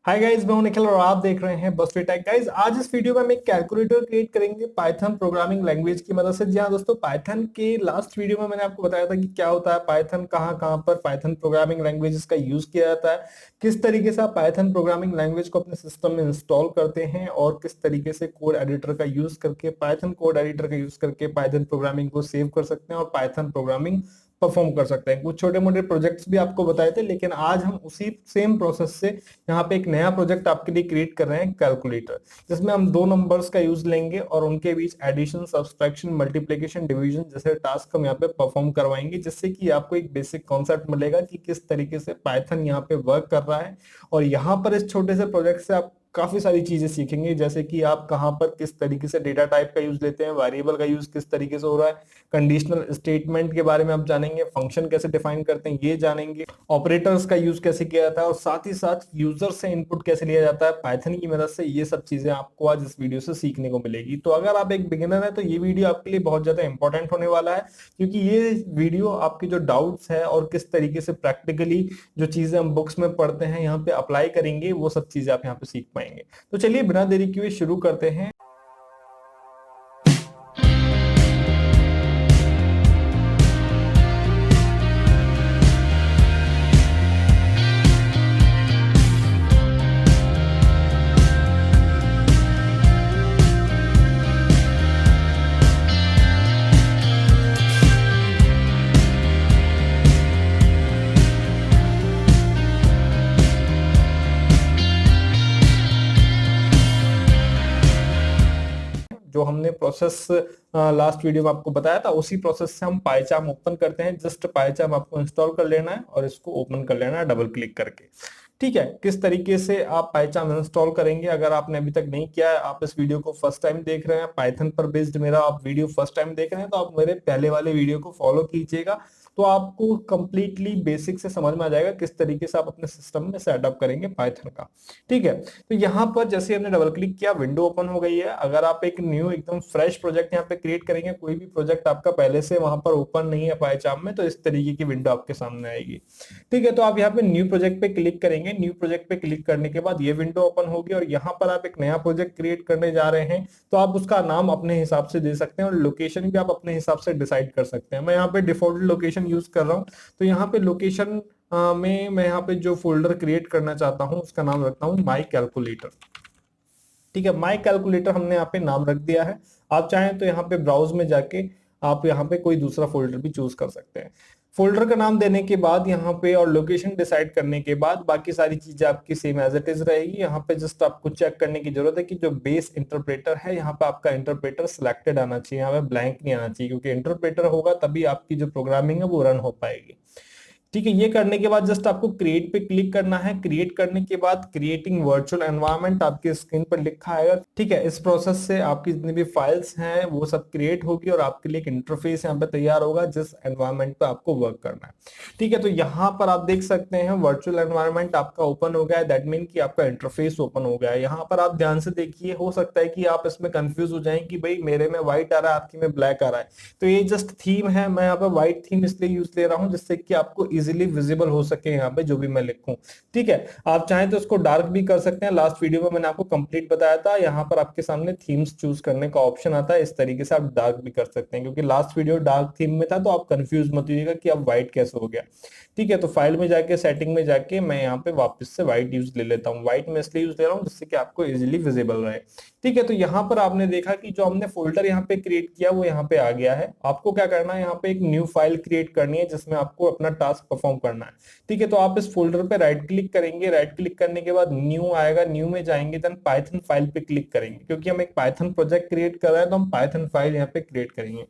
Hi guys, मैं हूं निखिल और आप देख रहे हैं बस टेक। गाइस, आज इस वीडियो में हम एक कैलकुलेटर क्रिएट करेंगे पाइथन प्रोग्रामिंग लैंग्वेज की मदद से। जी हाँ दोस्तों, पाइथन के लास्ट वीडियो में मैंने आपको बताया था कि क्या होता है पाइथन, कहाँ कहाँ पर पाइथन प्रोग्रामिंग लैंग्वेज का यूज किया जाता है, किस तरीके से आप पाइथन प्रोग्रामिंग लैंग्वेज को अपने सिस्टम में इंस्टॉल करते हैं और किस तरीके से कोड एडिटर का यूज करके पाइथन कोड एडिटर का यूज करके पाइथन प्रोग्रामिंग को सेव कर सकते हैं और पाइथन प्रोग्रामिंग परफॉर्म कर सकते हैं। कुछ छोटे मोटे प्रोजेक्ट्स भी आपको बताए थे, लेकिन आज हम उसी सेम प्रोसेस से यहाँ पे एक नया प्रोजेक्ट आपके लिए क्रिएट कर रहे हैं, कैलकुलेटर, जिसमें हम दो नंबर्स का यूज लेंगे और उनके बीच एडिशन, सब्सट्रैक्शन, मल्टीप्लिकेशन, डिवीजन जैसे टास्क हम यहाँ पे परफॉर्म करवाएंगे, जिससे कि आपको एक बेसिक कॉन्सेप्ट मिलेगा कि किस तरीके से पाइथन यहाँ पे वर्क कर रहा है। और यहाँ पर इस छोटे से प्रोजेक्ट से आप काफी सारी चीजें सीखेंगे, जैसे कि आप कहाँ पर किस तरीके से डेटा टाइप का यूज लेते हैं, वेरिएबल का यूज किस तरीके से हो रहा है, कंडीशनल स्टेटमेंट के बारे में आप जानेंगे, फंक्शन कैसे डिफाइन करते हैं ये जानेंगे, ऑपरेटर्स का यूज कैसे किया जाता है और साथ ही साथ यूजर से इनपुट कैसे लिया जाता है पाइथन की मदद से। ये सब चीजें आपको आज इस वीडियो से सीखने को मिलेगी। तो अगर आप एक बिगिनर है तो ये वीडियो आपके लिए बहुत ज्यादा इंपॉर्टेंट होने वाला है, क्योंकि ये वीडियो आपके जो डाउट्स है और किस तरीके से प्रैक्टिकली जो चीजें हम बुक्स में पढ़ते हैं यहाँ पे अप्लाई करेंगे, वो सब चीजें आप यहाँ पे सीख पाएंगे। तो चलिए बिना देरी किए शुरू करते हैं। जो हमने प्रोसेस लास्ट वीडियो में आपको बताया था, उसी प्रोसेस से हम पाइचार्म ओपन करते हैं। जस्ट पाइचार्म आपको इंस्टॉल कर लेना है और इसको ओपन कर लेना है डबल क्लिक करके। ठीक है, किस तरीके से आप पाइचार्म इंस्टॉल करेंगे, अगर आपने अभी तक नहीं किया है, आप इस वीडियो को फर्स्ट टाइम देख रहे हैं, पाइथन पर बेस्ड मेरा आप वीडियो फर्स्ट टाइम देख रहे हैं, तो आप मेरे पहले वाले वीडियो को फॉलो कीजिएगा, तो आपको कंप्लीटली बेसिक से समझ में आ जाएगा किस तरीके से आप अपने सिस्टम में सेटअप करेंगे पाइथन का। ठीक है, तो यहाँ पर जैसे हमने डबल क्लिक किया, विंडो ओपन हो गई है। अगर आप एक न्यू एकदम फ्रेश प्रोजेक्ट यहाँ पे क्रिएट करेंगे, कोई भी प्रोजेक्ट आपका पहले से वहां पर ओपन नहीं है पाइचार्म में, तो इस तरीके की विंडो आपके सामने आएगी। ठीक है, तो आप यहाँ पे न्यू प्रोजेक्ट पे क्लिक करेंगे। न्यू प्रोजेक्ट पे क्लिक करने के बाद ये विंडो ओपन होगी और यहाँ पर आप एक नया प्रोजेक्ट क्रिएट करने जा रहे हैं, तो आप उसका नाम अपने हिसाब से दे सकते हैं और लोकेशन भी आप अपने हिसाब से डिसाइड कर सकते हैं। मैं यहाँ पे डिफॉल्ट लोकेशन यूज कर रहा हूँ, तो यहाँ पे लोकेशन में मैं यहाँ पे जो फोल्डर क्रिएट करना चाहता हूँ उसका नाम रखता हूँ माई कैलकुलेटर। ठीक है, माई कैलकुलेटर हमने यहाँ पे नाम रख दिया है। आप चाहें तो यहाँ पे ब्राउज में जाके आप यहाँ पे कोई दूसरा फोल्डर भी चूज कर सकते हैं। फोल्डर का नाम देने के बाद यहाँ पे और लोकेशन डिसाइड करने के बाद बाकी सारी चीजें आपकी सेम एज इट इज रहेगी। यहाँ पे जस्ट आपको चेक करने की जरूरत है कि जो बेस इंटरप्रेटर है, यहाँ पे आपका इंटरप्रेटर सिलेक्टेड आना चाहिए, यहाँ पे ब्लैंक नहीं आना चाहिए, क्योंकि इंटरप्रेटर होगा तभी आपकी जो प्रोग्रामिंग है वो रन हो पाएगी। ठीक है, ये करने के बाद जस्ट आपको क्रिएट पे क्लिक करना है। क्रिएट करने के बाद क्रिएटिंग वर्चुअल एनवायरनमेंट आपके स्क्रीन पर लिखा आएगा। ठीक है, इस प्रोसेस से आपकी जितनी भी फाइल्स हैं वो सब क्रिएट होगी और आपके लिए एक इंटरफेस यहाँ पे तैयार होगा जिस एनवायरनमेंट पे आपको वर्क करना है। ठीक है, तो यहाँ पर आप देख सकते हैं वर्चुअल एनवायरनमेंट आपका ओपन हो गया है। दैट मीन कि आपका इंटरफेस ओपन हो गया है। यहाँ पर आप ध्यान से देखिए, हो सकता है कि आप इसमें कंफ्यूज हो जाएं कि भाई मेरे में व्हाइट आ रहा है, आपकी में ब्लैक आ रहा है। तो ये जस्ट थीम है, मैं यहाँ पे व्हाइट थीम इसलिए यूज ले रहा हूँ जिससे कि आपको इजीली विजिबल हो सके यहाँ पे जो भी मैं लिखूं। ठीक है, आप चाहें तो इसको डार्क भी कर सकते हैं। लास्ट वीडियो में मैंने आपको कंप्लीट बताया था, यहाँ पर आपके सामने थीम्स चूज करने का ऑप्शन आता है, इस तरीके से आप डार्क भी कर सकते हैं, क्योंकि लास्ट वीडियो डार्क थीम में था, तो आप कंफ्यूज मत होइएगा कि अब व्हाइट कैसे हो गया। ठीक है, तो फाइल में जाके सेटिंग में जाके मैं यहाँ पे वापस से व्हाइट यूज ले लेता हूँ। व्हाइट में इसलिए यूज ले रहा हूँ जिससे कि आपको इजिली विजिबल रहे। ठीक है, तो यहाँ पर आपने देखा कि जो हमने फोल्डर यहाँ पे क्रिएट किया वो यहाँ पे आ गया है। आपको क्या करना है, यहाँ पे एक न्यू फाइल क्रिएट करनी है जिसमें आपको अपना टास्क परफॉर्म करना है। ठीक है, तो आप इस फोल्डर पे राइट क्लिक करेंगे। राइट क्लिक करने के बाद न्यू आएगा, न्यू में जाएंगे, देन पाइथन फाइल पे क्लिक करेंगे, क्योंकि हम एक पाइथन प्रोजेक्ट क्रिएट कर रहे हैं तो हम पाइथन फाइल यहाँ पे क्रिएट करेंगे।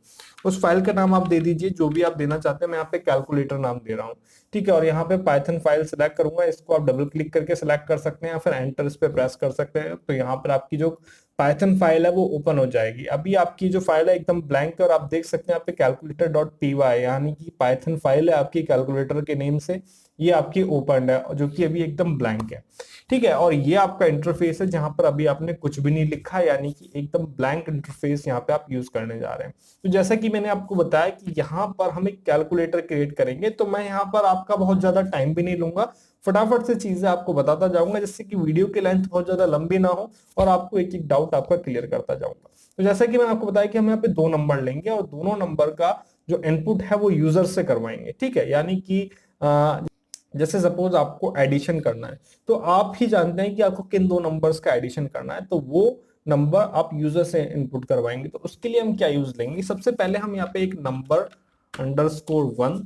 उस फाइल का नाम आप दे दीजिए जो भी आप देना चाहते हैं। मैं यहाँ पे कैलकुलेटर नाम दे रहा हूँ। ठीक है, और यहाँ पे पाइथन फाइल सिलेक्ट करूंगा। इसको आप डबल क्लिक करके सिलेक्ट कर सकते हैं या फिर एंटर इस पे प्रेस कर सकते हैं, तो यहाँ पर आपकी जो पाइथन फाइल है वो ओपन हो जाएगी। अभी आपकी जो फाइल है एकदम ब्लैंक है और आप देख सकते हैं यहाँ पे कैलकुलेटर डॉट पी वाई, यानी कि पाइथन फाइल है आपकी कैलकुलेटर के नेम से, ये आपकी ओपन है जो कि अभी एकदम ब्लैंक है। ठीक है, और ये आपका इंटरफेस है जहां पर अभी आपने कुछ भी नहीं लिखा, यानी कि एकदम ब्लैंक इंटरफेस यहाँ पे आप यूज करने जा रहे हैं। तो जैसा कि मैंने आपको बताया कि यहाँ पर हम एक कैलकुलेटर क्रिएट करेंगे, तो मैं यहाँ पर आपका बहुत ज्यादा टाइम भी नहीं लूंगा। फटाफट से चीजें आपको बताता जाऊंगा जिससे कि वीडियो की लेंथ बहुत ज्यादा लंबी ना हो और आपको एक एक डाउट आपका क्लियर करता जाऊंगा। तो जैसा कि मैंने आपको बताया कि हम यहाँ पे दो नंबर लेंगे और दोनों नंबर का जो इनपुट है वो यूजर से करवाएंगे, ठीक है। यानी कि जैसे सपोज आपको एडिशन करना है, तो आप ही जानते हैं कि आपको किन दो नंबर्स का एडिशन करना है, तो वो नंबर आप यूजर से इनपुट करवाएंगे। तो उसके लिए हम क्या यूज लेंगे, सबसे पहले हम यहाँ पे एक नंबर _1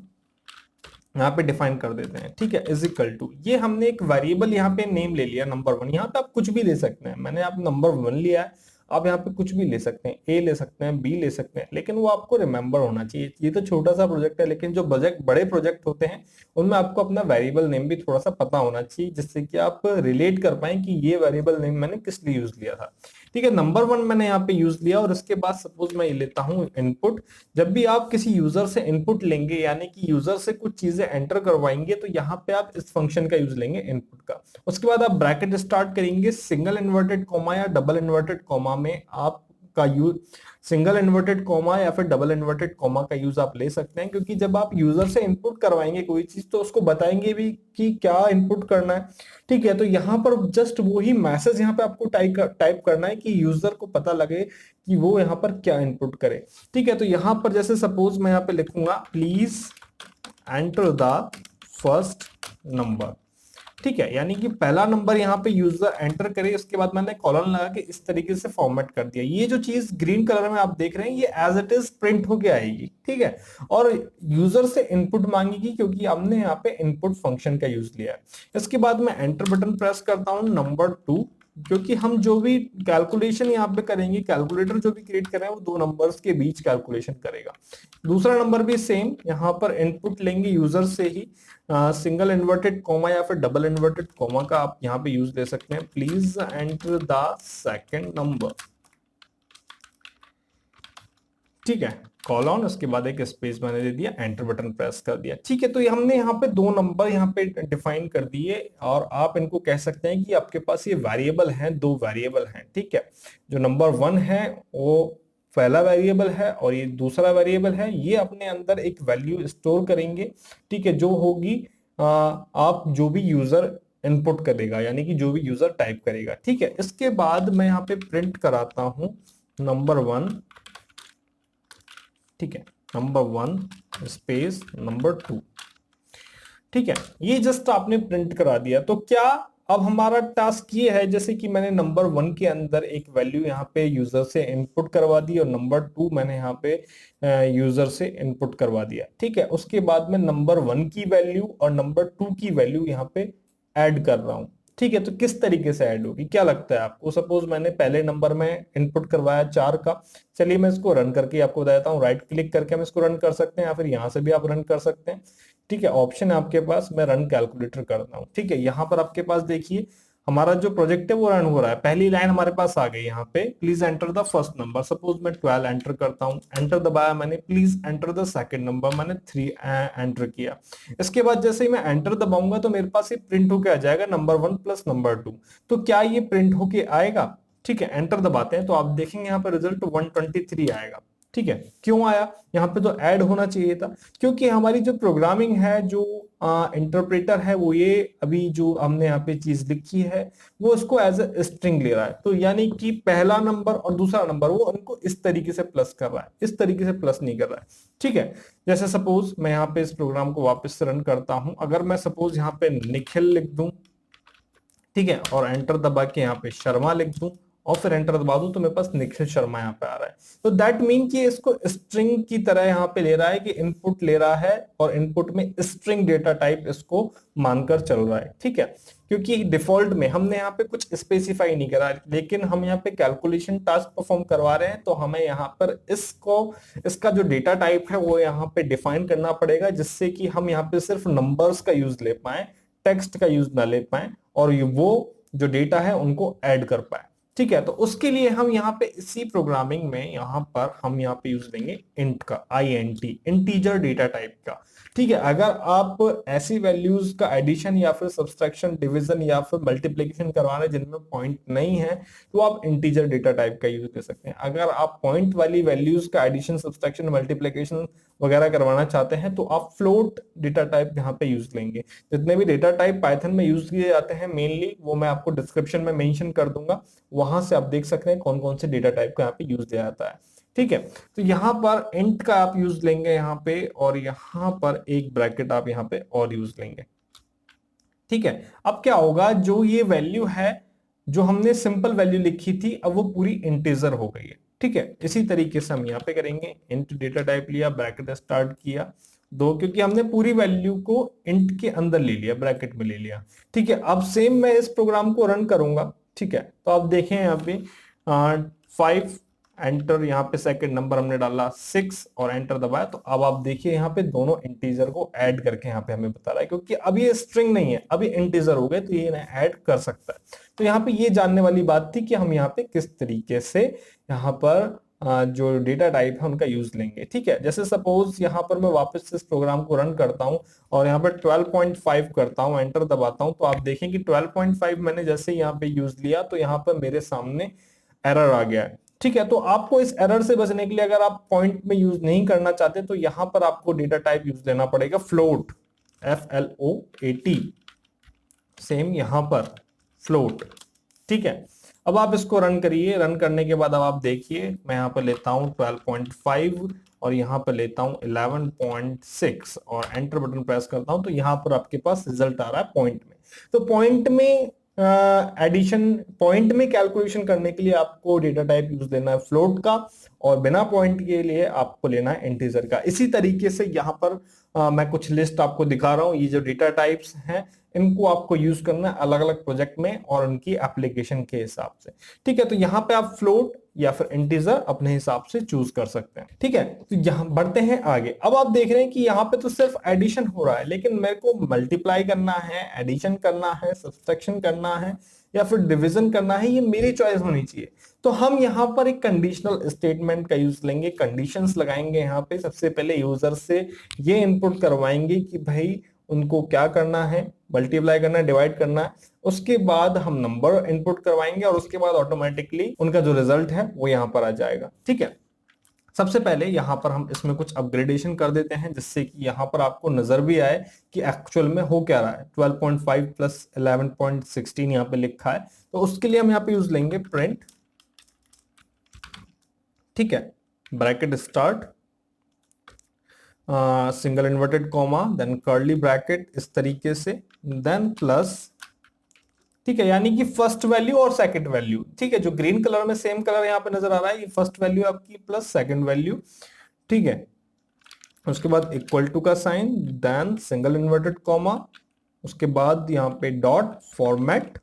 यहाँ पे डिफाइन कर देते हैं, ठीक है, इज इक्वल टू, ये हमने एक वेरिएबल यहाँ पे नेम ले लिया नंबर 1। यहाँ पे आप कुछ भी ले सकते हैं, मैंने आप नंबर 1 लिया है, आप यहाँ पे कुछ भी ले सकते हैं, ए ले सकते हैं, बी ले सकते हैं, लेकिन वो आपको रिमेंबर होना चाहिए। ये तो छोटा सा प्रोजेक्ट है, लेकिन जो बजट बड़े प्रोजेक्ट होते हैं उनमें आपको अपना वेरिएबल नेम भी थोड़ा सा पता होना चाहिए, जिससे कि आप रिलेट कर पाए कि ये वेरिएबल नेम मैंने किस लिए यूज लिया था, ठीक है। नंबर 1 मैंने यहाँ पे यूज लिया और इसके बाद सपोज मैं ये लेता हूँ इनपुट। जब भी आप किसी यूजर से इनपुट लेंगे यानी कि यूजर से कुछ चीजें एंटर करवाएंगे, तो यहाँ पे आप इस फंक्शन का यूज लेंगे इनपुट का। उसके बाद आप ब्रैकेट स्टार्ट करेंगे, सिंगल इन्वर्टेड कॉमा या डबल इन्वर्टेड कॉमा में आपका यूज, सिंगल इन्वर्टेड कॉमा या फिर डबल इन्वर्टेड कॉमा का यूज आप ले सकते हैं, क्योंकि जब आप यूजर से इनपुट करवाएंगे कोई चीज तो उसको बताएंगे भी कि क्या इनपुट करना है, ठीक है। तो यहाँ पर जस्ट वही मैसेज यहाँ पे आपको टाइप करना है कि यूजर को पता लगे कि वो यहाँ पर क्या इनपुट करे, ठीक है। तो यहाँ पर जैसे सपोज मैं यहाँ पे लिखूंगा please enter the first number, ठीक है, यानी कि पहला नंबर यहाँ पे यूजर एंटर करे। उसके बाद मैंने कॉलन लगा के इस तरीके से फॉर्मेट कर दिया। ये जो चीज ग्रीन कलर में आप देख रहे हैं ये एज इट इज प्रिंट होके आएगी, ठीक है, और यूजर से इनपुट मांगेगी क्योंकि हमने यहाँ पे इनपुट फंक्शन का यूज लिया है। इसके बाद मैं एंटर बटन प्रेस करता हूँ नंबर 2, क्योंकि हम जो भी कैलकुलेशन यहाँ पे करेंगे, कैलकुलेटर जो भी क्रिएट कर रहे हैं वो दो नंबर्स के बीच कैलकुलेशन करेगा। दूसरा नंबर भी सेम, यहाँ पर इनपुट लेंगे यूजर से ही, सिंगल इन्वर्टेड कॉमा या फिर डबल इन्वर्टेड कॉमा का आप यहाँ पे यूज ले सकते हैं। Please enter the second number, ठीक है, कॉलन, उसके बाद एक स्पेस मैंने दे दिया, एंटर बटन प्रेस कर दिया, ठीक है। तो हमने यहाँ पे दो नंबर यहाँ पे डिफाइन कर दिए और आप इनको कह सकते हैं कि आपके पास ये वेरिएबल हैं, दो वेरिएबल हैं, ठीक है। जो नंबर 1 है वो पहला वेरिएबल है और ये दूसरा वेरिएबल है, ये अपने अंदर एक वैल्यू स्टोर करेंगे, ठीक है, जो होगी आप जो भी यूजर इनपुट करेगा यानी कि जो भी यूजर टाइप करेगा, ठीक है। इसके बाद मैं यहाँ पे प्रिंट कराता हूं नंबर 1, ठीक है, नंबर 1 स्पेस नंबर 2, ठीक है। ये जस्ट आपने प्रिंट करा दिया। तो क्या अब हमारा टास्क ये है, जैसे कि मैंने नंबर 1 के अंदर एक वैल्यू यहाँ पे यूजर से इनपुट करवा दी और नंबर 2 मैंने यहाँ पे यूजर से इनपुट करवा दिया, ठीक है। उसके बाद मैं नंबर 1 की वैल्यू और नंबर 2 की वैल्यू यहाँ पे ऐड कर रहा हूँ, ठीक है। तो किस तरीके से ऐड होगी, क्या लगता है आपको? सपोज मैंने पहले नंबर में इनपुट करवाया 4 का, चलिए मैं इसको रन करके आपको बताता हूँ। राइट क्लिक करके हम इसको रन कर सकते हैं या फिर यहाँ से भी आप रन कर सकते हैं, ठीक है, ऑप्शन है आपके पास। मैं रन कैलकुलेटर करता हूँ, ठीक है। यहाँ पर आपके पास देखिए हमारा जो प्रोजेक्ट है वो रन हो रहा है। पहली लाइन हमारे पास आ गई यहाँ पे, please enter the first number. Suppose मैं 12 एंटर करता हूँ, एंटर दबाया मैंने, please enter the second number, मैंने 3 एंटर किया। इसके बाद जैसे ही मैं एंटर दबाऊंगा तो मेरे पास ये प्रिंट होके आ जाएगा नंबर 1 प्लस नंबर 2। तो क्या ये प्रिंट होके आएगा? ठीक है, एंटर दबाते हैं तो आप देखेंगे यहाँ पे रिजल्ट 123 आएगा, ठीक है। क्यों आया? यहाँ पे तो ऐड होना चाहिए था, क्योंकि हमारी जो प्रोग्रामिंग है, जो इंटरप्रेटर है, वो ये अभी जो हमने यहाँ पे चीज लिखी है वो उसको एज ए स्ट्रिंग ले रहा है। तो यानी कि पहला नंबर और दूसरा नंबर वो उनको इस तरीके से प्लस कर रहा है, इस तरीके से प्लस नहीं कर रहा है, ठीक है। जैसे सपोज मैं यहाँ पे इस प्रोग्राम को वापस से रन करता हूं, अगर मैं सपोज यहाँ पे निखिल लिख दूं, ठीक है, और एंटर दबा के यहाँ पे शर्मा लिख दूं और फिर एंटर दबा दूं तो मेरे पास निखिल शर्मा यहाँ पे आ रहा है। तो दैट मीन कि इसको स्ट्रिंग की तरह यहाँ पे ले रहा है, कि इनपुट ले रहा है और इनपुट में स्ट्रिंग डेटा टाइप इसको मानकर चल रहा है, ठीक है। क्योंकि डिफॉल्ट में हमने यहाँ पे कुछ स्पेसिफाई नहीं करा, लेकिन हम यहाँ पे कैलकुलेशन टास्क परफॉर्म करवा रहे हैं, तो हमें यहाँ पर इसका जो डेटा टाइप है वो यहाँ पे डिफाइन करना पड़ेगा, जिससे कि हम यहाँ पे सिर्फ नंबर्स का यूज ले पाए, टेक्स्ट का यूज ना ले पाए और वो जो डेटा है उनको ऐड कर पाए, ठीक है, तो उसके लिए हम यहाँ पे इसी प्रोग्रामिंग में यहाँ पर हम यहाँ पे यूज लेंगे इंट का, INT, इंटीजर डेटा टाइप का। ठीक है, अगर आप ऐसी वैल्यूज का एडिशन या फिर सब्सट्रैक्शन, डिवीजन या फिर मल्टीप्लिकेशन करवाने जिनमें पॉइंट नहीं है, तो आप इंटीजर डेटा टाइप का यूज ले सकते हैं। अगर आप पॉइंट वाली वैल्यूज का एडिशन, सब्सट्रैक्शन, मल्टीप्लिकेशन वगैरह करवाना चाहते हैं तो आप फ्लोट डेटा टाइप यहाँ पे यूज लेंगे। जितने भी डेटा टाइप पाइथन में यूज किए जाते हैं मेनली, वो मैं आपको डिस्क्रिप्शन में मेंशन कर दूंगा, वहां से आप देख सकते हैं कौन कौन से डेटा टाइप का यहाँ पे यूज किया जाता है। ठीक है, तो यहाँ पर इंट का आप यूज लेंगे यहाँ पे, और यहाँ पर एक ब्रैकेट आप यहाँ पे और यूज लेंगे। ठीक है, अब क्या होगा, जो ये वैल्यू है, जो हमने सिंपल वैल्यू लिखी थी, अब वो पूरी इंटीजर हो गई है। ठीक है, इसी तरीके से हम यहाँ पे करेंगे, इंट डेटा टाइप लिया, ब्रैकेट स्टार्ट किया दो, क्योंकि हमने पूरी वैल्यू को इंट के अंदर ले लिया, ब्रैकेट में ले लिया। ठीक है, अब सेम मैं इस प्रोग्राम को रन करूंगा। ठीक है, तो आप देखें यहाँ पे 5 एंटर, यहाँ पे सेकंड नंबर हमने डाला 6 और एंटर दबाया, तो अब आप देखिए यहाँ पे दोनों इंटीजर को ऐड करके यहाँ पे हमें बता रहा है, क्योंकि अब ये स्ट्रिंग नहीं है, अभी इंटीजर हो गए, तो ये ऐड कर सकता है। तो यहाँ पे ये जानने वाली बात थी कि हम यहाँ पे किस तरीके से यहाँ पर जो डेटा टाइप है उनका यूज लेंगे। ठीक है, जैसे सपोज यहाँ पर मैं वापस इस प्रोग्राम को रन करता हूँ और यहाँ पर 12.5 करता हूँ, एंटर दबाता हूँ, तो आप देखें कि 12.5 मैंने जैसे यहाँ पे यूज लिया तो यहाँ पर मेरे सामने एरर आ गया है। ठीक है, तो आपको इस एरर से बचने के लिए, अगर आप पॉइंट में यूज नहीं करना चाहते, तो यहां पर आपको डेटा टाइप यूज लेना पड़ेगा फ्लोट, FLOAT, सेम यहां पर फ्लोट। ठीक है, अब आप इसको रन करिए, रन करने के बाद अब आप देखिए, मैं यहां पर लेता हूं 12.5 और यहां पर लेता हूं 11.6 और एंटर बटन प्रेस करता हूं, तो यहां पर आपके पास रिजल्ट आ रहा है पॉइंट में। तो पॉइंट में एडिशन, पॉइंट में कैलकुलेशन करने के लिए आपको डेटा टाइप यूज लेना है फ्लोट का, और बिना पॉइंट के लिए आपको लेना है इंटीजर का। इसी तरीके से यहाँ पर मैं कुछ लिस्ट आपको दिखा रहा हूँ, ये जो डेटा टाइप्स हैं इनको आपको यूज करना है अलग अलग प्रोजेक्ट में और उनकी एप्लीकेशन के हिसाब से। ठीक है, तो यहाँ पे आप फ्लोट या फिर इंटीजर अपने हिसाब से चूज कर सकते हैं। ठीक है, तो यहाँ बढ़ते हैं आगे। अब आप देख रहे हैं कि यहाँ पे तो सिर्फ एडिशन हो रहा है, लेकिन मेरे को मल्टीप्लाई करना है, एडिशन करना है, सब्सट्रैक्शन करना है या फिर डिवीजन करना है, ये मेरी चॉइस होनी चाहिए। तो हम यहाँ पर एक कंडीशनल स्टेटमेंट का यूज लेंगे, कंडीशंस लगाएंगे यहाँ पे। सबसे पहले यूजर से ये इनपुट करवाएंगे कि भाई उनको क्या करना है, मल्टीप्लाई करना है, डिवाइड करना है। उसके बाद हम नंबर इनपुट करवाएंगे और उसके बाद ऑटोमेटिकली उनका जो रिजल्ट है वो यहाँ पर आ जाएगा। ठीक है, सबसे पहले यहाँ पर हम इसमें कुछ अपग्रेडेशन कर देते हैं, जिससे कि यहाँ पर आपको नजर भी आए कि एक्चुअल में हो क्या रहा है। 12.5 प्लस 11.16 यहाँ पे लिखा है, तो उसके लिए हम यहाँ पे यूज लेंगे प्रिंट। ठीक है, bracket start, single inverted comma, then curly bracket, इस तरीके से, देन प्लस। ठीक है, यानी कि फर्स्ट वैल्यू और सेकंड वैल्यू। ठीक है, जो ग्रीन कलर में सेम कलर यहाँ पे नजर आ रहा है, ये फर्स्ट वैल्यू आपकी प्लस सेकंड वैल्यू। ठीक है, उसके बाद इक्वल टू का sign, then single inverted comma, उसके बाद यहाँ पे डॉट, फॉर्मेट।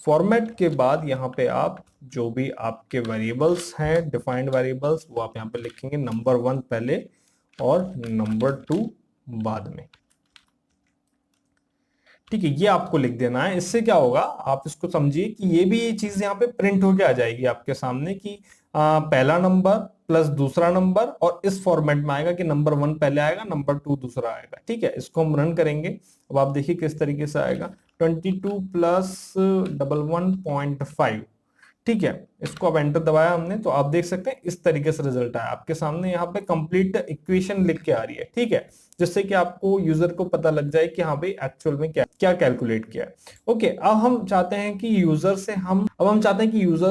फॉर्मेट के बाद यहाँ पे आप जो भी आपके वेरिएबल्स हैं, डिफाइंड वेरिएबल्स, वो आप यहाँ पे लिखेंगे, नंबर 1 पहले और नंबर 2 बाद में। ठीक है, ये आपको लिख देना है। इससे क्या होगा, आप इसको समझिए कि ये भी ये चीज यहाँ पे प्रिंट होके आ जाएगी आपके सामने कि पहला नंबर प्लस दूसरा नंबर, और इस फॉर्मेट में आएगा कि नंबर 1 पहले आएगा, नंबर 2 दूसरा आएगा। ठीक है, इसको हम रन करेंगे। अब आप देखिए किस तरीके से आएगा, 22 प्लस 11.5। ठीक है, इसको अब एंटर दबाया हमने, तो आप देख सकते हैं इस तरीके से रिजल्ट आया आपके सामने। यहाँ पे कंप्लीट इक्वेशन लिख के आ रही है। ठीक है, जिससे कि आपको यूजर को पता लग जाए कि हाँ भाई एक्चुअल में क्या क्या कैलकुलेट किया है। ओके, अब हम चाहते हैं कि यूजर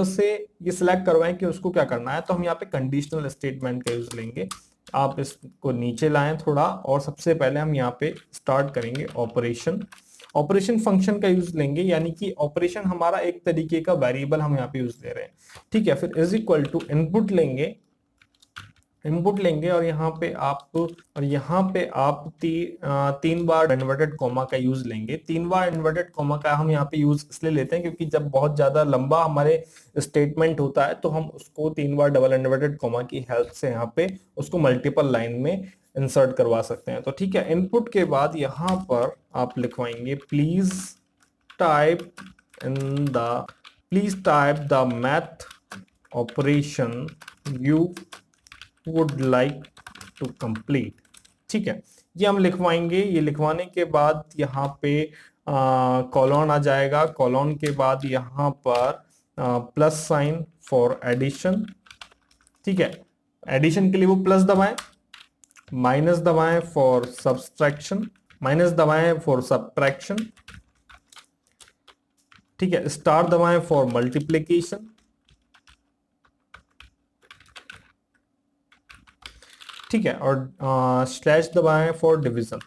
से ये सिलेक्ट करवाएं कि उसको क्या करना है। तो हम यहाँ पे कंडीशनल स्टेटमेंट का यूज लेंगे। आप इसको नीचे लाएं थोड़ा, और सबसे पहले हम यहाँ पे स्टार्ट करेंगे ऑपरेशन। ऑपरेशन फंक्शन का यूज लेंगे, यानी कि ऑपरेशन हमारा एक तरीके का वेरिएबल हम यहाँ पे यूज ले रहे हैं। ठीक है, फिर इज इक्वल टू इनपुट लेंगे, और यहाँ पे आप 3 बार इन्वर्टेड कॉमा का यूज लेंगे। 3 बार इन्वर्टेड कॉमा का हम यहाँ पे यूज इसलिए लेते हैं क्योंकि जब बहुत ज्यादा लंबा हमारे स्टेटमेंट होता है तो हम उसको 3 बार डबल इन्वर्टेड कॉमा की हेल्प से यहाँ पे उसको मल्टीपल लाइन में इंसर्ट करवा सकते हैं। तो ठीक है, इनपुट के बाद यहाँ पर आप लिखवाएंगे please type in the please type the math operation you would like to complete. ठीक है, ये हम लिखवाएंगे। ये लिखवाने के बाद यहाँ पे कॉलन आ जाएगा। कॉलन के बाद यहाँ पर प्लस साइन फॉर एडिशन। ठीक है, एडिशन के लिए वो प्लस दबाएं, माइनस दबाएं फॉर सब्सट्रैक्शन, माइनस दबाएं फॉर सब्ट्रैक्शन। ठीक है, स्टार दबाएं फॉर मल्टीप्लीकेशन। ठीक है, और स्लैश दबाएं फॉर डिवीजन।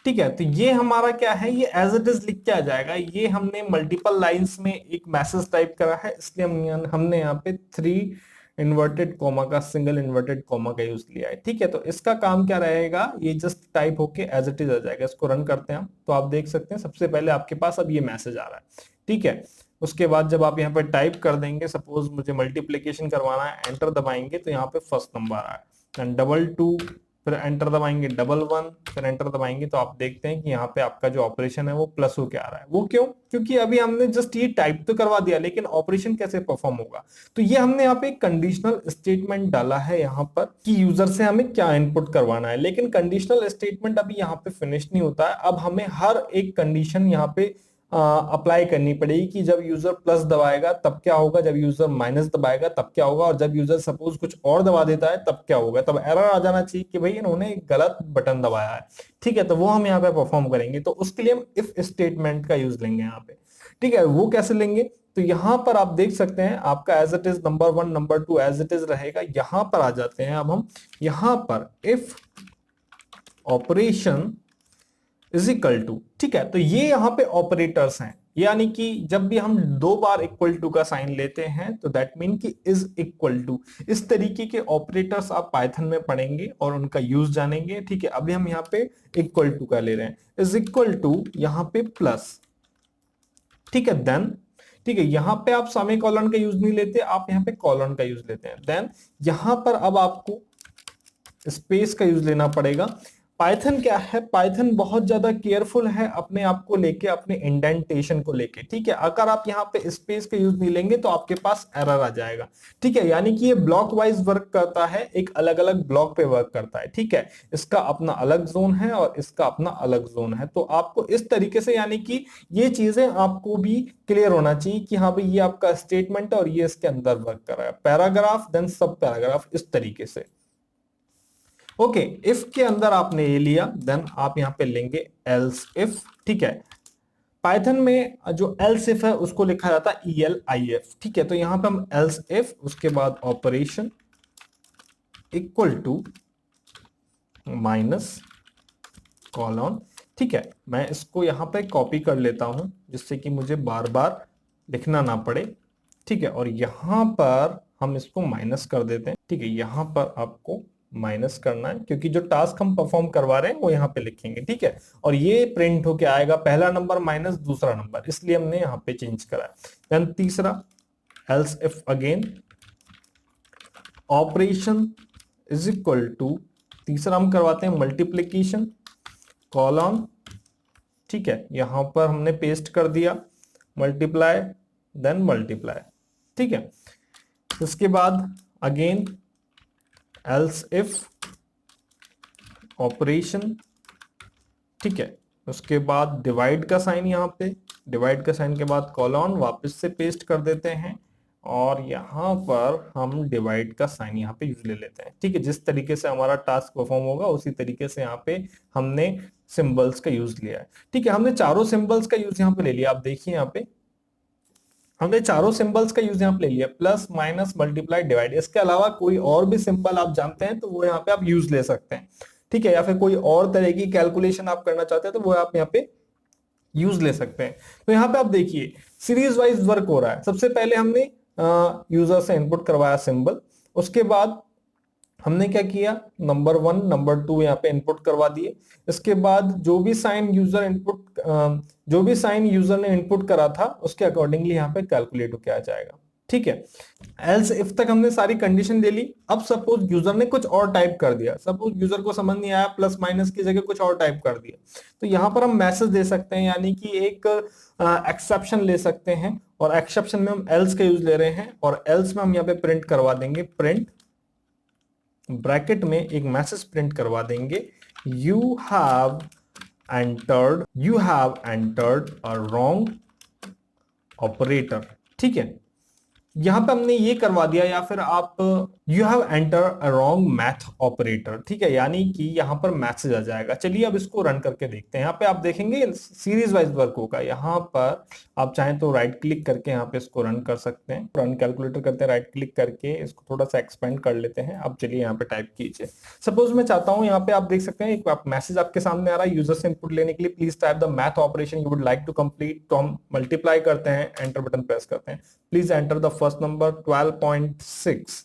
ठीक है, तो ये हमारा क्या है, ये एज इट इज लिख के आ जाएगा। ये हमने मल्टीपल लाइंस में एक मैसेज टाइप करा है, इसलिए हमने यहाँ पे 3 इन्वर्टेड कॉमा का, सिंगल इन्वर्टेड कॉमा का यूज लिया है। ठीक है, तो इसका काम क्या रहेगा, ये जस्ट टाइप होके एज इट इज आ जाएगा। इसको रन करते हैं हम, तो आप देख सकते हैं सबसे पहले आपके पास अब ये मैसेज आ रहा है। ठीक है, उसके बाद जब आप यहाँ पे टाइप कर देंगे, सपोज मुझे मल्टीप्लीकेशन करवाना है, एंटर दबाएंगे तो यहाँ पे फर्स्ट नंबर आ रहा है, डबल 2, फिर एंटर दबाएंगे डबल 1, फिर एंटर दबाएंगे तो आप देखते हैं कि यहाँ पे आपका जो ऑपरेशन है वो प्लस होके आ रहा है। वो क्यों? क्योंकि अभी हमने जस्ट ये टाइप तो करवा दिया, लेकिन ऑपरेशन कैसे परफॉर्म होगा, तो ये हमने यहाँ पे कंडीशनल स्टेटमेंट डाला है यहाँ पर कि यूजर से हमें क्या इनपुट करवाना है। लेकिन कंडीशनल स्टेटमेंट अभी यहाँ पे फिनिश नहीं होता है। अब हमें हर एक कंडीशन यहाँ पे अप्लाई करनी पड़ेगी कि जब यूजर प्लस दबाएगा तब क्या होगा, जब यूजर माइनस दबाएगा तब क्या होगा, और जब यूजर सपोज कुछ और दबा देता है तब क्या होगा। तब एरर आ जाना चाहिए कि भाई इन्होंने एक गलत बटन दबाया है। ठीक है, तो वो हम यहाँ पे परफॉर्म करेंगे। तो उसके लिए हम इफ स्टेटमेंट का यूज लेंगे यहाँ पे। ठीक है, वो कैसे लेंगे, तो यहां पर आप देख सकते हैं आपका as it is number 1 number 2 as it is रहेगा। यहां पर आ जाते हैं अब हम, यहां पर if operation is equal to. ठीक है, तो ये यहाँ पे ऑपरेटर्स हैं, यानी कि जब भी हम 2 बार इक्वल टू का साइन लेते हैं तो दैट मीन कि इज इक्वल टू। इस तरीके के ऑपरेटर्स आप पाइथन में पढ़ेंगे और उनका यूज जानेंगे। ठीक है, अभी हम यहाँ पे इक्वल टू का ले रहे हैं, इज इक्वल टू यहाँ पे प्लस। ठीक है, देन ठीक है, यहां पे आप सेमी कॉलन का यूज नहीं लेते, आप यहाँ पे कॉलन का यूज लेते हैं। देन यहां पर अब आपको स्पेस का यूज लेना पड़ेगा। पाइथन क्या है, पाइथन बहुत ज्यादा केयरफुल है अपने आप को लेके, अपने इंडेंटेशन को लेके। ठीक है, अगर आप यहाँ पे स्पेस का यूज नहीं लेंगे तो आपके पास एरर आ जाएगा। ठीक है, यानी कि ये ब्लॉक वाइज वर्क करता है, एक अलग अलग ब्लॉक पे वर्क करता है। ठीक है, इसका अपना अलग जोन है और इसका अपना अलग जोन है। तो आपको इस तरीके से, यानी कि ये चीजें आपको भी क्लियर होना चाहिए कि हाँ भाई ये आपका स्टेटमेंट है और ये इसके अंदर वर्क कर रहा है। पैराग्राफ देन सब पैराग्राफ, इस तरीके से। ओके, इफ के अंदर आपने ये लिया, देन आप यहां पे लेंगे एल्स इफ। ठीक है, पाइथन में जो एल्स इफ है उसको लिखा जाता है ELIF। ठीक है, तो यहां पे हम एल्स इफ, उसके बाद operation equal to minus colon. ठीक है, मैं इसको यहां पे कॉपी कर लेता हूं जिससे कि मुझे बार बार लिखना ना पड़े। ठीक है, और यहां पर हम इसको माइनस कर देते हैं। ठीक है, यहां पर आपको माइनस करना है क्योंकि जो टास्क हम परफॉर्म करवा रहे हैं वो यहाँ पे लिखेंगे। ठीक है, और ये प्रिंट होके आएगा पहला नंबर माइनस दूसरा नंबर, इसलिए हमने यहाँ पे चेंज करा है। देन तीसरा else if again operation is equal to, तीसरा हम करवाते हैं मल्टीप्लीकेशन कॉलन। ठीक है, यहां पर हमने पेस्ट कर दिया मल्टीप्लाई देन मल्टीप्लाई। ठीक है, इसके बाद अगेन एल्स इफ ऑपरेशन। ठीक है, उसके बाद डिवाइड का साइन, यहाँ पे डिवाइड का साइन के बाद कॉलन वापस से पेस्ट कर देते हैं और यहां पर हम डिवाइड का साइन यहाँ पे यूज ले लेते हैं। ठीक है, जिस तरीके से हमारा टास्क परफॉर्म होगा उसी तरीके से यहाँ पे हमने सिंबल्स का यूज लिया है। ठीक है, हमने चारों सिंबल्स का यूज यहाँ पे ले लिया। आप देखिए यहाँ पे हमने चारों सिंबल्स का यूज यहाँ पे ले लिया, प्लस माइनस मल्टीप्लाई डिवाइड। इसके अलावा कोई और भी सिंबल आप जानते हैं तो वो यहाँ पे आप यूज ले सकते हैं। ठीक है, या फिर कोई और तरह की कैलकुलेशन आप करना चाहते हैं तो वो आप यहाँ पे यूज ले सकते हैं। तो यहाँ पे आप देखिए सीरीज वाइज वर्क हो रहा है। सबसे पहले हमने यूजर से इनपुट करवाया सिंबल, उसके बाद हमने क्या किया, नंबर 1 नंबर 2 यहाँ पे इनपुट करवा दिए। इसके बाद जो भी साइन यूजर ने इनपुट करा था उसके अकॉर्डिंगली यहाँ पे कैलकुलेट हो क्या जाएगा। ठीक है। एल्स इफ तक हमने सारी कंडीशन दे ली। अब सपोज यूजर ने कुछ और टाइप कर दिया, सपोज यूजर को समझ नहीं आया, प्लस माइनस की जगह कुछ और टाइप कर दिया, तो यहां पर हम मैसेज दे सकते हैं, यानी कि एक एक्सेप्शन ले सकते हैं, और एक्सेप्शन में हम एल्स का यूज ले रहे हैं, और एल्स में हम यहाँ पे प्रिंट करवा देंगे, प्रिंट ब्रैकेट में एक मैसेज प्रिंट करवा देंगे, you have entered a wrong operator. ठीक है, यहां पे हमने ये करवा दिया, या फिर आप you have enter a wrong math operator. ठीक है, यानी कि यहां पर मैसेज आ जाएगा। चलिए अब इसको रन करके देखते हैं। यहाँ पे आप देखेंगे सीरीज वाइज वर्क होगा। यहाँ पर आप चाहें तो राइट क्लिक करके यहाँ पे इसको रन कर सकते हैं। रन कैलकुलेटर करते हैं, राइट क्लिक करके इसको थोड़ा सा एक्सपेंड कर लेते हैं। अब चलिए यहाँ पे टाइप कीजिए। सपोज मैं चाहता हूँ, यहाँ पे आप देख सकते हैं एक मैसेज आपके सामने आ रहा है, यूजर से इनपुट लेने के लिए please type the math operation you would like to complete. तो हम मल्टीप्लाई करते हैं, एंटर बटन प्रेस करते हैं, please enter the first number 12.6।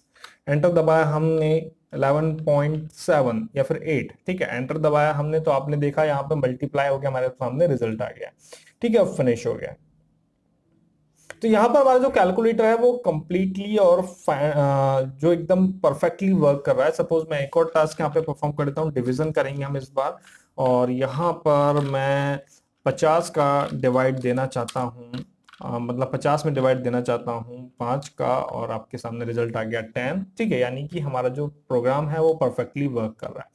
Enter दबाया हमने 11.7 या फिर 8। ठीक है, एंटर दबाया हमने, तो आपने देखा यहाँ पे मल्टीप्लाई हो गया, हमारे सामने रिजल्ट आ गया। ठीक है, अब फिनिश हो गया। तो यहाँ पर हमारा जो कैलकुलेटर है वो कंप्लीटली और जो एकदम परफेक्टली वर्क कर रहा है। सपोज मैं एक और टास्क यहाँ पे परफॉर्म कर देता हूँ, डिवीजन करेंगे हम इस बार, और यहाँ पर मैं 50 का डिवाइड देना चाहता हूँ, मतलब 50 में डिवाइड देना चाहता हूँ 5 का, और आपके सामने रिजल्ट आ गया 10। ठीक है, यानी कि हमारा जो प्रोग्राम है वो परफेक्टली वर्क कर रहा है।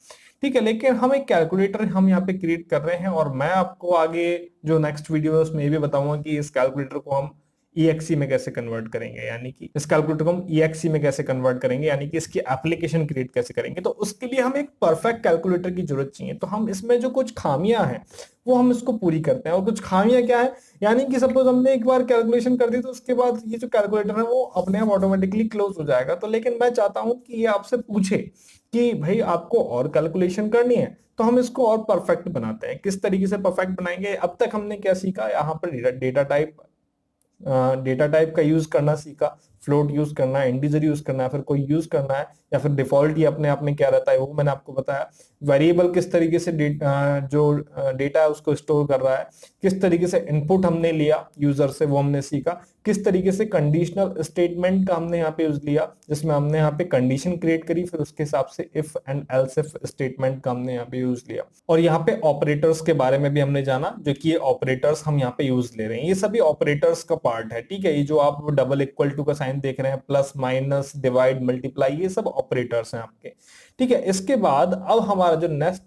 ठीक है, लेकिन हम एक कैलकुलेटर हम यहाँ पे क्रिएट कर रहे हैं, और मैं आपको आगे जो नेक्स्ट वीडियो है उसमें ये भी बताऊंगा कि इस कैलकुलेटर को हम EXE में कैसे कन्वर्ट करेंगे, यानी कि इस कैलकुलेटर को हम EXE में कैसे कन्वर्ट करेंगे, यानी कि इसकी एप्लीकेशन क्रिएट कैसे करेंगे। तो उसके लिए हमें एक परफेक्ट कैलकुलेटर की जरूरत चाहिए। तो हम इसमें जो कुछ खामियां हैं वो हम इसको पूरी करते हैं। और कुछ खामियां क्या है, यानी कि सपोज हमने एक बार कैलकुलेशन कर दी, तो उसके बाद ये जो कैलकुलेटर है वो अपने आप ऑटोमेटिकली क्लोज हो जाएगा। तो लेकिन मैं चाहता हूं कि ये आपसे पूछे कि भाई आपको और कैलकुलेशन करनी है, तो हम इसको और परफेक्ट बनाते हैं। किस तरीके से परफेक्ट बनाएंगे, अब तक हमने क्या सीखा, यहाँ पर डेटा टाइप का यूज करना सीखा, फ्लोट यूज करना है, इंटीजर यूज करना है, फिर कोई यूज करना है, या फिर डिफॉल्ट ही अपने आप में क्या रहता है वो मैंने आपको बताया। वेरिएबल किस तरीके से जो डेटा है उसको स्टोर कर रहा है, किस तरीके से इनपुट हमने लिया यूजर से वो हमने सीखा, किस तरीके से कंडीशनल स्टेटमेंट का हमने यहाँ पे यूज लिया, जिसमें हमने यहाँ पे कंडीशन क्रिएट करी, फिर उसके हिसाब से if and else if statement का हमने यहाँ पे यूज लिया। और यहाँ पे ऑपरेटर्स के बारे में भी हमने जाना, जो कि ये ऑपरेटर्स हम यहाँ पे यूज ले रहे हैं, ये सभी ऑपरेटर्स का पार्ट है। ठीक है, ये जो आप डबल इक्वल टू का साइन देख रहे हैं, प्लस माइनस डिवाइड मल्टीप्लाई, ये सब ऑपरेटर्स हैं आपके। ठीक है, इसके बाद अब हमारा जो नेक्स्ट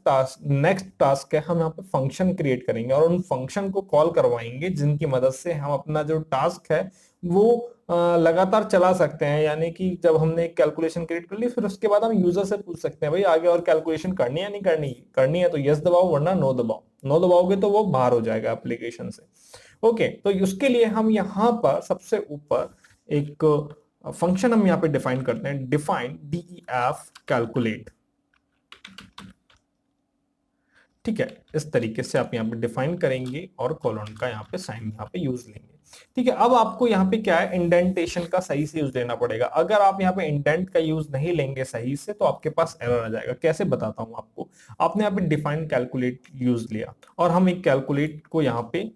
टास्क है, हम यहाँ पे फंक्शन क्रिएट करेंगे, और उन फंक्शन को कॉल करवाएंगे जिनकी मदद से हम अपना जो टास्क है वो लगातार चला सकते हैं। यानी कि जब हमने एक कैलकुलेशन क्रिएट कर ली, फिर उसके बाद हम यूजर से पूछ सकते हैं भाई आगे और कैलकुलेशन करनी है नहीं करनी, करनी है तो यस दबाओ, वरना नो दबाओ। नो दबाओगे तो वो बाहर हो जाएगा एप्लीकेशन से। ओके, तो उसके लिए हम यहाँ पर सबसे ऊपर एक फंक्शन हम यहाँ पे डिफाइन करते हैं, डिफाइन DEF कैलकुलेट। ठीक है, इस तरीके से आप यहाँ पे डिफाइन करेंगे, और कॉलन का यहाँ पे साइन यहाँ पे यूज लेंगे। ठीक है, अब आपको यहाँ पे क्या है, इंडेंटेशन का सही से यूज लेना पड़ेगा। अगर आप यहाँ पे इंडेंट का यूज नहीं लेंगे सही से, तो आपके पास एरर आ जाएगा। कैसे बताता हूं आपको। आपने यहाँ पे डिफाइन कैलकुलेट यूज लिया, और हम एक कैलकुलेट को यहाँ पे,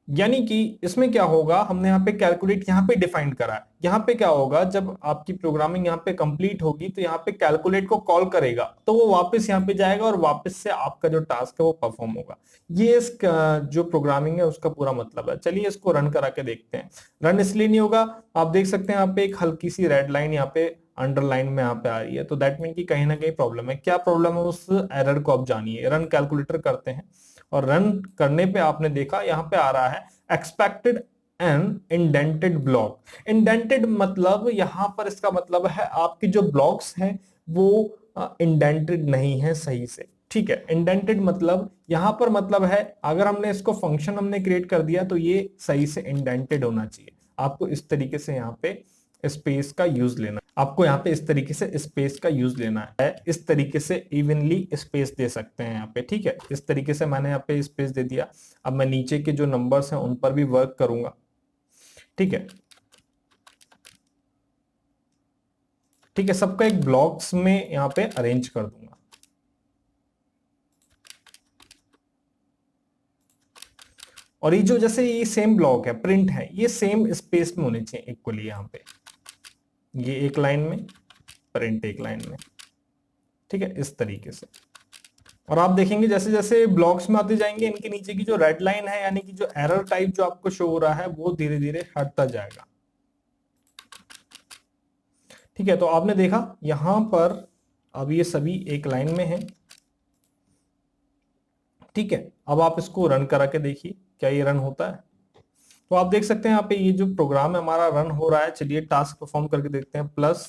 यानी कि इसमें क्या होगा, हमने यहाँ पे कैलकुलेट यहाँ पे डिफाइन करा है। यहाँ पे क्या होगा, जब आपकी प्रोग्रामिंग यहाँ पे कंप्लीट होगी, तो यहाँ पे कैलकुलेट को कॉल करेगा, तो वो वापस यहाँ पे जाएगा, और वापस से आपका जो टास्क है वो परफॉर्म होगा। ये इस जो प्रोग्रामिंग है उसका पूरा मतलब है। चलिए इसको रन करा के देखते हैं। रन इसलिए नहीं होगा, आप देख सकते हैं यहाँ पे एक हल्की सी रेड लाइन यहाँ पे अंडरलाइन में यहाँ पे आ रही है, तो दैट मीन कि कहीं ना कहीं प्रॉब्लम है। क्या प्रॉब्लम है, उस एरर को आप जानिए। रन कैलकुलेटर करते हैं, और रन करने पे आपने देखा यहाँ पे आ रहा है expected an indented block. Indented मतलब यहाँ पर इसका मतलब है आपके जो ब्लॉक्स हैं वो इंडेंटेड नहीं है सही से। ठीक है, इंडेंटेड मतलब यहां पर मतलब है, अगर हमने इसको फंक्शन हमने क्रिएट कर दिया तो ये सही से इंडेंटेड होना चाहिए। आपको इस तरीके से यहाँ पे स्पेस का यूज लेना, आपको यहाँ पे इस तरीके से स्पेस का यूज लेना है। इस तरीके से इवनली स्पेस दे सकते हैं यहाँ पे। ठीक है, इस तरीके से मैंने यहाँ पे स्पेस दे दिया। अब मैं नीचे के जो नंबर्स हैं उन पर भी वर्क करूंगा। ठीक है, ठीक है, सबका एक ब्लॉक्स में यहाँ पे अरेंज कर दूंगा। और ये जो जैसे ये सेम ब्लॉक है, प्रिंट है, ये सेम स्पेस में होने चाहिए इक्वली यहाँ पे। ये एक लाइन में, प्रिंट एक लाइन में। ठीक है, इस तरीके से। और आप देखेंगे जैसे जैसे ब्लॉक्स में आते जाएंगे, इनके नीचे की जो रेड लाइन है, यानी कि जो एरर टाइप जो आपको शो हो रहा है, वो धीरे धीरे हटता जाएगा। ठीक है, तो आपने देखा यहां पर अब ये सभी एक लाइन में है। ठीक है, अब आप इसको रन करा के देखिए क्या ये रन होता है। तो आप देख सकते हैं यहाँ पे ये जो प्रोग्राम है हमारा रन हो रहा है। चलिए टास्क परफॉर्म करके देखते हैं। +25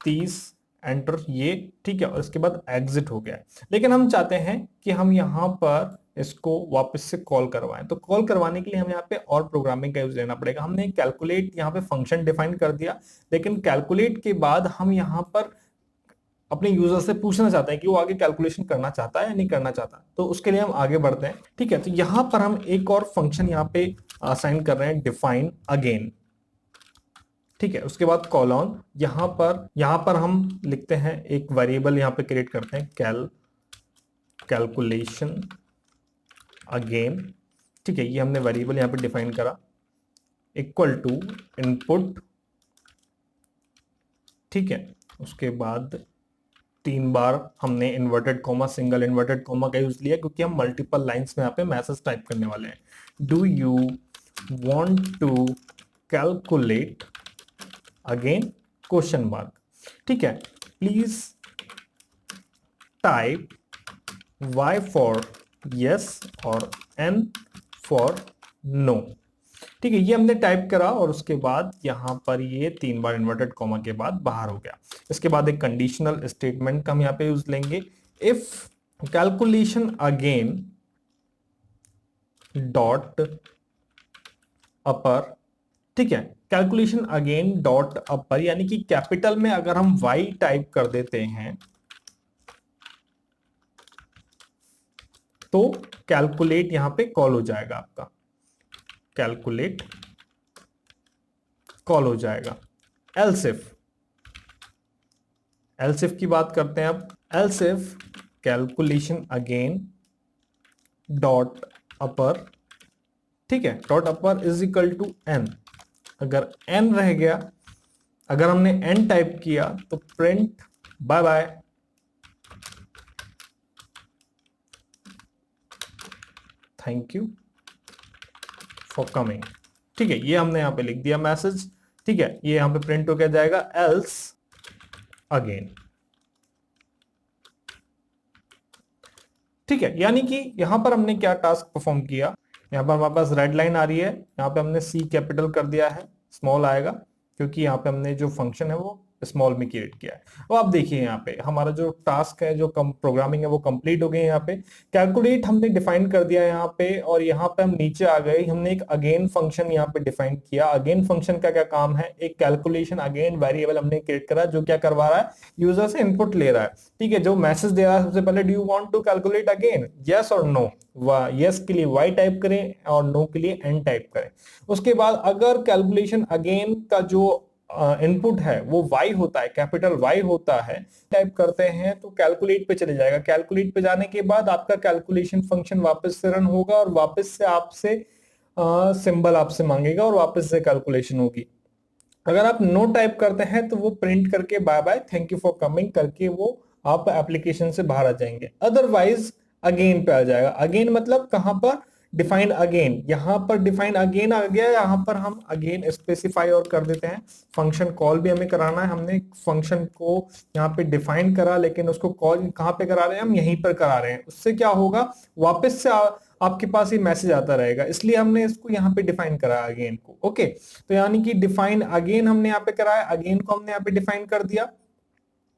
+30 एंटर ये। ठीक है, और इसके बाद एग्जिट हो गया। लेकिन हम चाहते हैं कि हम यहाँ पर इसको वापस से कॉल करवाएं। तो कॉल करवाने के लिए हमें यहाँ पे और प्रोग्रामिंग का यूज लेना पड़ेगा। हमने कैलकुलेट यहाँ पे फंक्शन डिफाइन कर दिया, लेकिन कैलकुलेट के बाद हम यहाँ पर अपने यूजर से पूछना चाहते हैं कि वो आगे कैलकुलेशन करना चाहता है या नहीं करना चाहता। तो उसके लिए हम आगे बढ़ते हैं। ठीक है, तो यहां पर हम एक और फंक्शन यहाँ पे असाइन कर रहे हैं, डिफाइन अगेन। ठीक है, उसके बाद कॉलन, यहां पर हम लिखते हैं एक वेरिएबल यहाँ पे क्रिएट करते हैं, कैलकुलेशन अगेन। ठीक है, ये हमने वेरिएबल यहाँ पे डिफाइन करा, इक्वल टू इनपुट। ठीक है, उसके बाद 3 बार हमने inverted comma, single inverted comma का यूज लिया, क्योंकि हम मल्टीपल लाइंस में यहाँ पे मैसेज टाइप करने वाले हैं। Do you want to calculate again question mark. ठीक है, please type y for yes और n फॉर नो। ठीक है, ये हमने टाइप करा और उसके बाद यहां पर ये 3 बार इन्वर्टेड कॉमा के बाद बाहर हो गया। इसके बाद एक कंडीशनल स्टेटमेंट का हम यहाँ पे यूज लेंगे, if calculation again dot upper. ठीक है, कैलकुलेशन अगेन डॉट अपर, यानी कि कैपिटल में अगर हम y टाइप कर देते हैं तो कैलकुलेट यहां पे कॉल हो जाएगा, आपका कैलकुलेट कॉल हो जाएगा। एल्स इफ की बात करते हैं अब। Else if calculation again dot upper. ठीक है, dot upper is equal to n। अगर n रह गया, अगर हमने n टाइप किया तो print bye bye. Thank you for coming. ठीक है, ये हमने यहां पे लिख दिया मैसेज। ठीक है, ये यहां पे प्रिंट हो गया जाएगा, एल्स अगेन। ठीक है, यानी कि यहां पर हमने क्या टास्क परफॉर्म किया। यहां पर हमारे पास रेड लाइन आ रही है, यहां पे हमने सी कैपिटल कर दिया है, स्मॉल आएगा क्योंकि यहाँ पे हमने जो फंक्शन है वो स्मॉल में क्रिएट किया है। अब आप देखिए यहाँ पे हमारा जो टास्क है, जो प्रोग्रामिंग है वो कंप्लीट हो गई है। यहाँ पे कैलकुलेट हमने डिफाइन कर दिया यहाँ पे, और यहाँ पे हम नीचे आ गए, हमने एक अगेन फंक्शन यहाँ पे डिफाइन किया। अगेन फंक्शन का क्या काम है, एक कैलकुलेशन अगेन वेरिएबल हमने क्रिएट करा, जो क्या करवा रहा है, यूजर से इनपुट ले रहा है। ठीक है, जो मैसेज दे रहा है सबसे पहले, do you want to calculate again, yes और नो। यस के लिए y टाइप करें और नो के लिए n टाइप करें। उसके बाद अगर कैलकुलेशन अगेन का जो इनपुट है वो y होता है, कैपिटल Y होता है, टाइप करते हैं तो कैलकुलेट पे चले जाएगा। कैलकुलेट पे जाने के बाद आपका कैलकुलेशन फंक्शन वापस से रन होगा और वापस से आपसे सिंबल आपसे मांगेगा और वापस से कैलकुलेशन होगी। अगर आप नो टाइप करते हैं तो वो प्रिंट करके bye bye, thank you for coming करके वो आप एप्लीकेशन से बाहर आ जाएंगे। अदरवाइज अगेन पे आ जाएगा। अगेन मतलब कहां पर, डिफाइन अगेन। यहां पर डिफाइन अगेन आ गया, यहां पर हम अगेन स्पेसिफाई और कर देते हैं। फंक्शन कॉल भी हमें कराना है, हमने फंक्शन को यहाँ पे डिफाइन करा, लेकिन उसको कॉल कहां पे करा रहे हैं, हम यहीं पर करा रहे हैं। उससे क्या होगा, वापस से आपके पास ये मैसेज आता रहेगा, इसलिए हमने इसको यहाँ पे डिफाइन करा अगेन को। ओके, तो यानी कि डिफाइन अगेन हमने यहाँ पे कराया, अगेन को हमने यहाँ पे डिफाइन कर दिया।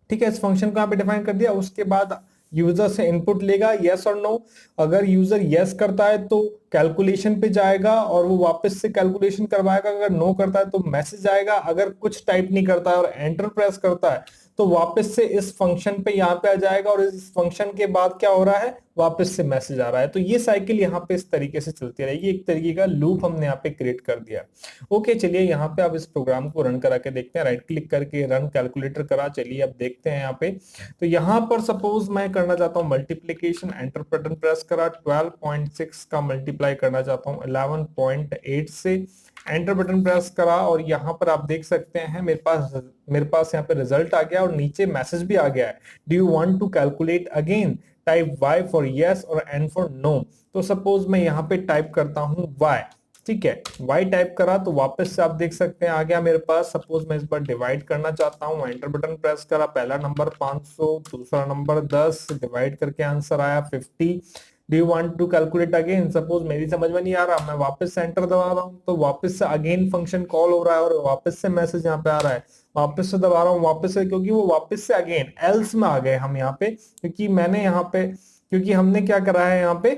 ठीक है, इस फंक्शन को यहाँ पे डिफाइन कर दिया। उसके बाद यूजर से इनपुट लेगा, यस और नो। अगर यूजर यस करता है तो कैलकुलेशन पे जाएगा और वो वापस से कैलकुलेशन करवाएगा। अगर नो करता है तो मैसेज आएगा। अगर कुछ टाइप नहीं करता है और एंटर प्रेस करता है तो वापस से इस फंक्शन पे यहाँ पे आ जाएगा, और इस फंक्शन के बाद क्या हो रहा है, वापस से मैसेज आ रहा है। तो ये साइकिल यहाँ पे इस तरीके से चलती रहेगी। एक तरीके का लूप हमने यहाँ पे क्रिएट कर दिया। ओके, चलिए यहाँ पे अब इस प्रोग्राम को रन करा के देखते हैं। राइट क्लिक करके रन कैलकुलेटर करा, चलिए अब देखते हैं यहाँ पे। तो यहाँ पर सपोज मैं करना चाहता हूँ मल्टीप्लीकेशन, एंटर बटन प्रेस करा, 12.6 का मल्टीप्लाई करना चाहता हूँ 11.8 से। एंटर बटन प्रेस करा और यहाँ पर आप देख सकते हैं मेरे पास यहाँ पे रिजल्ट आ गया और नीचे मैसेज भी आ गया है, do you want to calculate again, type y for yes और n फॉर नो। तो सपोज मैं यहाँ पे टाइप करता हूँ y, ठीक है, y टाइप करा तो वापस से आप देख सकते हैं आ गया मेरे पास। सपोज मैं इस बार डिवाइड करना चाहता हूँ, एंटर बटन प्रेस करा, पहला नंबर 500, दूसरा नंबर 10, डिवाइड करके आंसर आया 50। Do you want to calculate again, suppose मेरी समझ में नहीं आ रहा, मैं वापस से एंटर दबा रहा हूँ तो वापस से अगेन फंक्शन कॉल हो रहा है और वापस से मैसेज यहाँ पे आ रहा है, वापस से दबा रहा हूँ, वापस से, क्योंकि वो वापस से अगेन एल्स में आ गए हम यहाँ पे, क्योंकि मैंने यहाँ पे, क्योंकि हमने क्या करा है यहाँ पे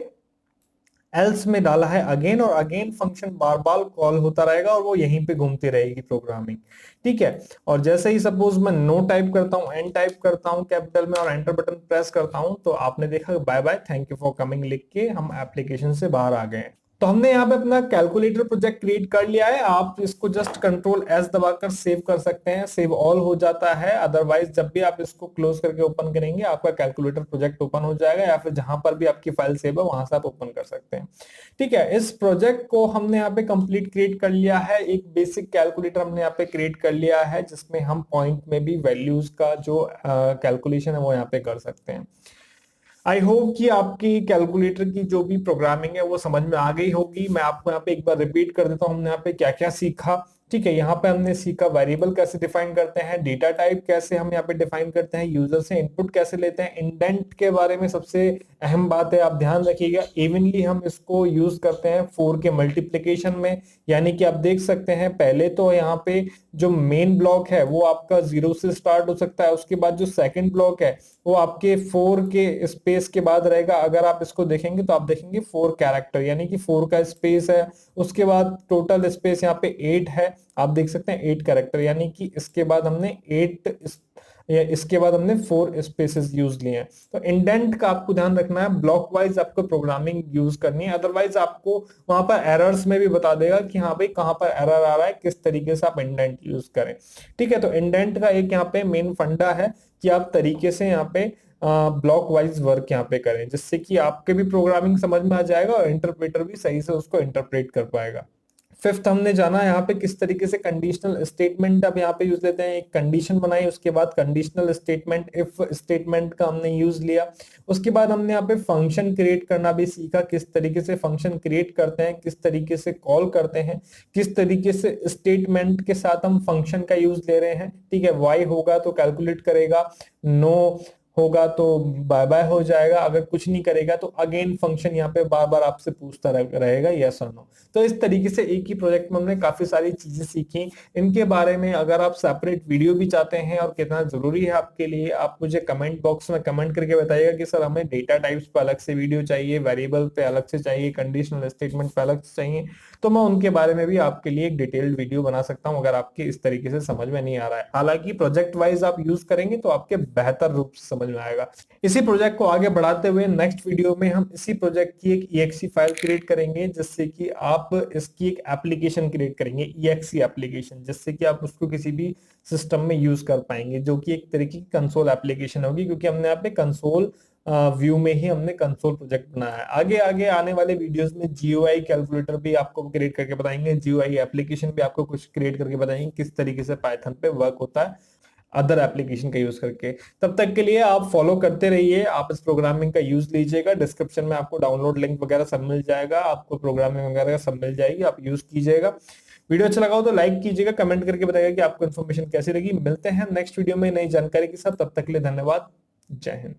एल्स में डाला है अगेन, और अगेन फंक्शन बार बार कॉल होता रहेगा और वो यहीं पे घूमती रहेगी प्रोग्रामिंग, ठीक है। और जैसे ही सपोज मैं नो टाइप करता हूँ, एन टाइप करता हूँ कैपिटल में और एंटर बटन प्रेस करता हूँ, तो आपने देखा bye bye thank you for coming लिख के हम एप्लीकेशन से बाहर आ गए हैं। तो हमने यहाँ पे अपना कैलकुलेटर प्रोजेक्ट क्रिएट कर लिया है। आप इसको जस्ट कंट्रोल एस दबाकर सेव कर सकते हैं, सेव ऑल हो जाता है। अदरवाइज जब भी आप इसको क्लोज करके ओपन करेंगे आपका कैलकुलेटर प्रोजेक्ट ओपन हो जाएगा, या फिर जहां पर भी आपकी फाइल सेव है वहां से आप ओपन कर सकते हैं, ठीक है। इस प्रोजेक्ट को हमने यहाँ पे कंप्लीट क्रिएट कर लिया है। एक बेसिक कैलकुलेटर हमने यहाँ पे क्रिएट कर लिया है जिसमें हम पॉइंट में भी वैल्यूज का जो कैलकुलेशन है वो यहाँ पे कर सकते हैं। आई होप कि आपकी कैलकुलेटर की जो भी प्रोग्रामिंग है वो समझ में आ गई होगी। मैं आपको यहाँ पे एक बार रिपीट कर देता हूँ हमने यहाँ पे क्या क्या सीखा, ठीक है। यहाँ पे हमने सीखा वेरिएबल कैसे डिफाइन करते हैं, डेटा टाइप कैसे हम यहाँ पे डिफाइन करते हैं, यूजर से इनपुट कैसे लेते हैं, इंडेंट के बारे में सबसे अहम बात है आप ध्यान रखिएगा, इवनली हम इसको यूज करते हैं 4 के मल्टीप्लीकेशन में। यानी कि आप देख सकते हैं पहले तो यहाँ पे जो मेन ब्लॉक है वो आपका 0 से स्टार्ट हो सकता है, उसके बाद जो सेकंड ब्लॉक है वो आपके 4 के स्पेस के बाद रहेगा। अगर आप इसको देखेंगे तो आप देखेंगे 4 कैरेक्टर, यानी कि 4 का स्पेस है, उसके बाद टोटल स्पेस यहाँ पे 8 है, आप देख सकते हैं 8 कैरेक्टर, यानी कि इसके बाद हमने 8 इसके बाद हमने 4 स्पेसेस यूज लिए हैं। तो इंडेंट का आपको ध्यान रखना है, ब्लॉक वाइज आपको प्रोग्रामिंग यूज करनी है, अदरवाइज आपको वहां पर एरर्स में भी बता देगा कि हाँ भाई कहां पर एरर आ रहा है, किस तरीके से आप इंडेंट यूज करें, ठीक है। तो इंडेंट का एक यहाँ पे मेन फंडा है कि आप तरीके से यहाँ पे ब्लॉक वाइज वर्क यहाँ पे करें, जिससे कि आपके भी प्रोग्रामिंग समझ में आ जाएगा और इंटरप्रेटर भी सही से उसको इंटरप्रेट कर पाएगा। फिफ्थ हमने जाना यहाँ पे किस तरीके से कंडीशनल स्टेटमेंट अब यहाँ पे यूज लेते हैं। एक कंडीशन बनाई, उसके बाद कंडीशनल स्टेटमेंट इफ स्टेटमेंट का हमने यूज लिया। उसके बाद हमने यहाँ पे फंक्शन क्रिएट करना भी सीखा, किस तरीके से फंक्शन क्रिएट करते हैं, किस तरीके से कॉल करते हैं, किस तरीके से स्टेटमेंट के साथ हम फंक्शन का यूज ले रहे हैं, ठीक है। वाई होगा तो कैलकुलेट करेगा, नो होगा तो बाय बाय हो जाएगा, अगर कुछ नहीं करेगा तो अगेन फंक्शन यहाँ पे बार बार आपसे पूछता रहेगा यस और नो। तो इस तरीके से एक ही प्रोजेक्ट में हमने काफी सारी चीजें सीखी। इनके बारे में अगर आप सेपरेट वीडियो भी चाहते हैं और कितना जरूरी है आपके लिए, आप मुझे कमेंट बॉक्स में कमेंट करके बताइएगा कि सर हमें डेटा टाइप्स पे अलग से वीडियो चाहिए, वेरिएबल पे अलग से चाहिए, कंडीशनल स्टेटमेंट पे अलग से चाहिए, तो मैं उनके बारे में भी आपके लिए एक डिटेल्ड वीडियो बना सकता हूं अगर आपके इस तरीके से समझ में नहीं आ रहा है। हालांकि प्रोजेक्ट वाइज आप यूज करेंगे तो आपके बेहतर रूप से समझ में आएगा। इसी प्रोजेक्ट को आगे बढ़ाते हुए नेक्स्ट वीडियो में हम इसी प्रोजेक्ट की एक EXE फाइल क्रिएट करेंगे, जिससे कि आप इसकी एक एप्लीकेशन क्रिएट करेंगे, EXE एप्लीकेशन, जिससे कि आप उसको किसी भी सिस्टम में यूज कर पाएंगे, जो कि एक तरीके की कंसोल एप्लीकेशन होगी, क्योंकि हमने यहाँ पे कंसोल व्यू में ही हमने कंसोल प्रोजेक्ट बनाया है। आगे आगे आने वाले वीडियोस में GUI कैलकुलेटर भी आपको क्रिएट करके बताएंगे, GUI एप्लीकेशन भी आपको कुछ क्रिएट करके बताएंगे किस तरीके से पाइथन पे वर्क होता है अदर एप्लीकेशन का यूज करके। तब तक के लिए आप फॉलो करते रहिए, आप इस प्रोग्रामिंग का यूज लीजिएगा, डिस्क्रिप्शन में आपको डाउनलोड लिंक वगैरह सब मिल जाएगा, आपको प्रोग्रामिंग वगैरह सब मिल जाएगी, आप यूज कीजिएगा। वीडियो अच्छा लगा हो तो लाइक कीजिएगा, कमेंट करके बताइएगा कि आपको इन्फॉर्मेशन कैसी लगी। मिलते हैं नेक्स्ट वीडियो में नई जानकारी के साथ, तब तक के लिए धन्यवाद, जय हिंद।